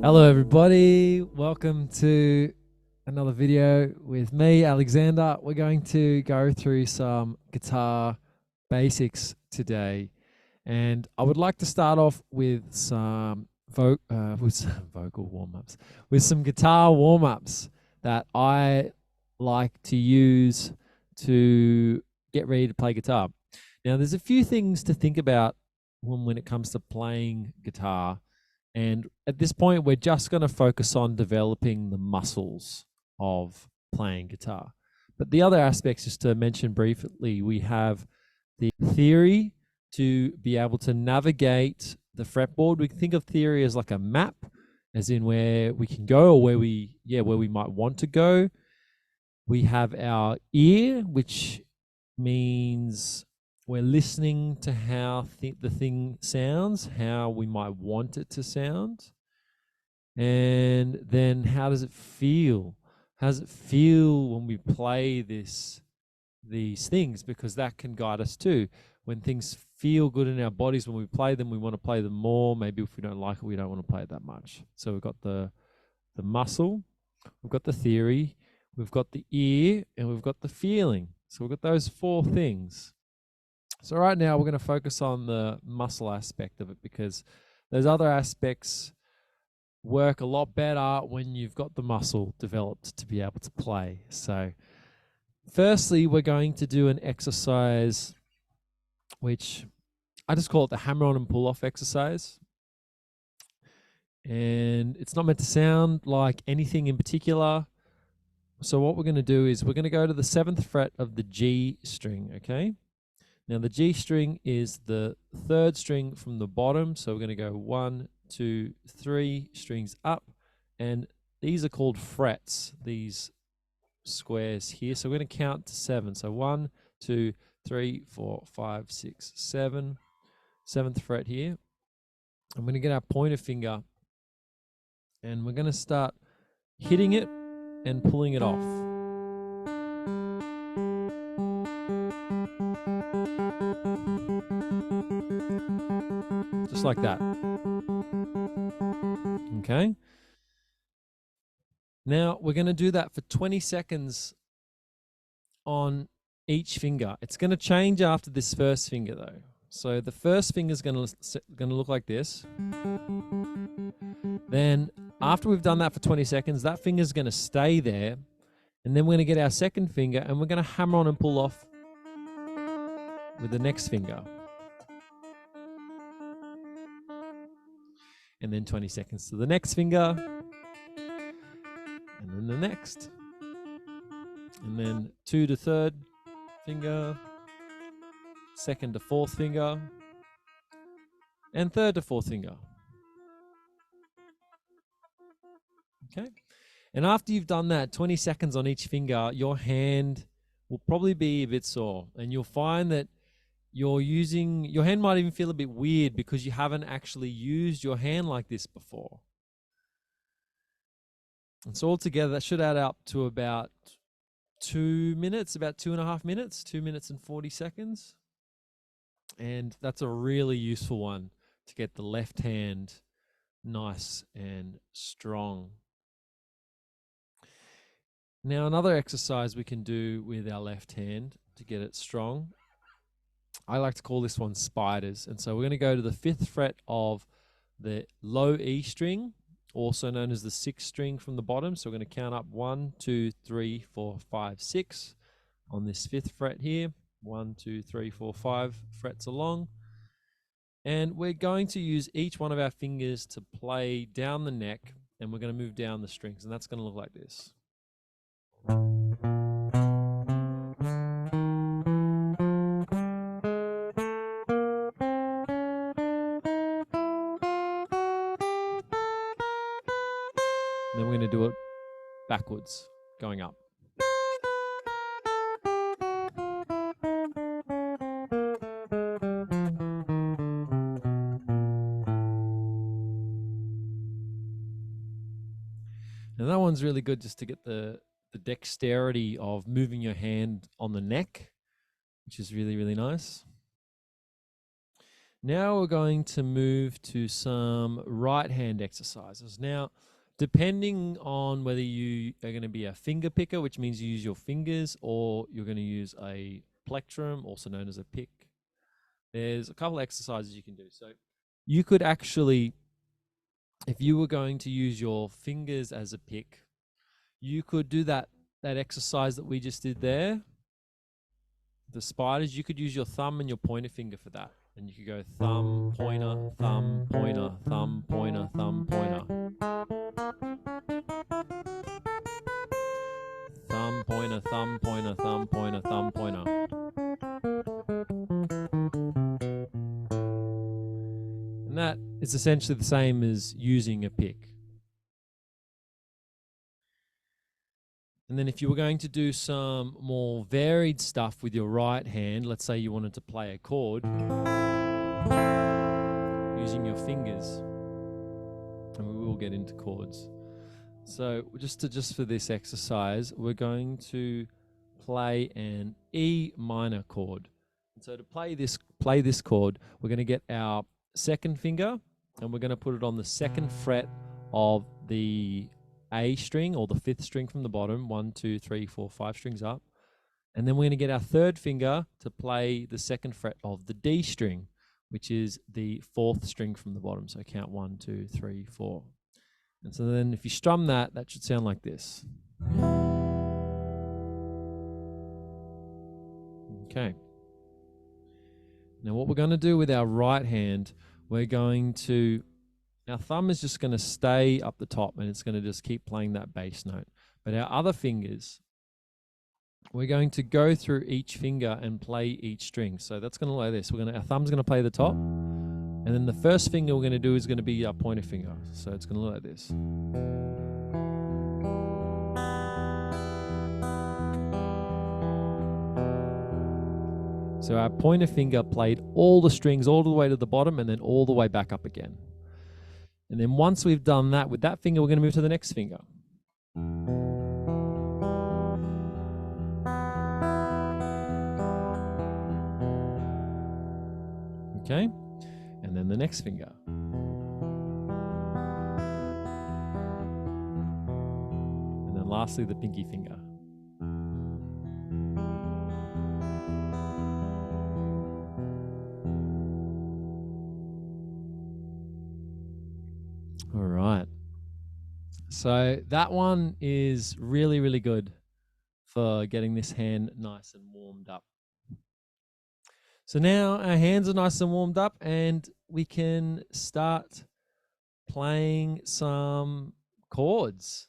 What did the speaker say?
Hello everybody, welcome to another video with me, Alexander. We're going to go through some guitar basics today, and I would like to start off with some vocal warm-ups, with some guitar warm-ups that I like to use to get ready to play guitar. Now, there's a few things to think about when it comes to playing guitar. And at this point, we're just going to focus on developing the muscles of playing guitar. But the other aspects, just to mention briefly, we have the theory to be able to navigate the fretboard. We can think of theory as like a map, as in where we can go or where we might want to go. We have our ear, which means we're listening to how the thing sounds, how we might want it to sound. And then how does it feel? How does it feel when we play these things? Because that can guide us too. When things feel good in our bodies, when we play them, we want to play them more. Maybe if we don't like it, we don't want to play it that much. So we've got the muscle, we've got the theory, we've got the ear, and we've got the feeling. So we've got those four things. So right now we're going to focus on the muscle aspect of it, because those other aspects work a lot better when you've got the muscle developed to be able to play. So firstly, we're going to do an exercise which I just call it the hammer on and pull off exercise. And it's not meant to sound like anything in particular. So what we're going to do is we're going to go to the 7th fret of the G string, okay? Now the G string is the 3rd string from the bottom. So we're going to go 1, 2, 3 strings up. And these are called frets, these squares here. So we're going to count to 7. So 1, 2, 3, 4, 5, 6, 7. 7th fret here. I'm going to get our pointer finger and we're going to start hitting it and pulling it off. Just like that. Okay. Now we're going to do that for 20 seconds on each finger. It's going to change after this first finger though. So the first finger is going to look like this. Then after we've done that for 20 seconds, that finger is going to stay there. And then we're going to get our second finger and we're going to hammer on and pull off with the next finger. And then 20 seconds to the next finger. And then the next. And then 2 to 3rd finger. 2nd to 4th finger. And 3rd to 4th finger. Okay. And after you've done that, 20 seconds on each finger, your hand will probably be a bit sore. And you'll find that your hand might even feel a bit weird because you haven't actually used your hand like this before. And so altogether, that should add up to about 2 minutes, about 2.5 minutes, 2 minutes and 40 seconds. And that's a really useful one to get the left hand nice and strong. Now, another exercise we can do with our left hand to get it strong, I like to call this one spiders. And so we're going to go to the 5th fret of the low E string, also known as the 6th string from the bottom. So we're going to count up 1, 2, 3, 4, 5, 6 on this 5th fret here. 1, 2, 3, 4, 5 frets along. And we're going to use each one of our fingers to play down the neck, and we're going to move down the strings, and that's going to look like this. And then we're going to do it backwards, going up. And that one's really good just to get the dexterity of moving your hand on the neck, which is really, really nice. Now we're going to move to some right hand exercises. Now, depending on whether you are going to be a finger picker, which means you use your fingers, or you're going to use a plectrum, also known as a pick, there's a couple exercises you can do. So you could actually, if you were going to use your fingers as a pick, you could do that exercise that we just did there, the spiders. You could use your thumb and your pointer finger for that. And you could go thumb, pointer, thumb, pointer, thumb, pointer, thumb, pointer. Thumb, pointer, thumb, pointer, thumb, pointer, thumb, pointer. And that is essentially the same as using a pick. And then if you were going to do some more varied stuff with your right hand, let's say you wanted to play a chord using your fingers, and we will get into chords. So just for this exercise, we're going to play an E minor chord. And so to play this chord, we're going to get our second finger and we're going to put it on the second fret of the A string, or the fifth string from the bottom, 1, 2, 3, 4, 5 strings up. And then we're going to get our third finger to play the second fret of the D string, which is the fourth string from the bottom. So count 1, 2, 3, 4. And so then if you strum that should sound like this. Okay. Now what we're going to do with our right hand, our thumb is just going to stay up the top and it's going to just keep playing that bass note. But our other fingers, we're going to go through each finger and play each string. So that's going to look like this. Our thumb's going to play the top, and then the first finger we're going to do is going to be our pointer finger. So it's going to look like this. So our pointer finger played all the strings all the way to the bottom and then all the way back up again. And then once we've done that, with that finger, we're going to move to the next finger. Okay? And then the next finger. And then lastly, the pinky finger. All right. So that one is really, really good for getting this hand nice and warmed up. So now our hands are nice and warmed up and we can start playing some chords.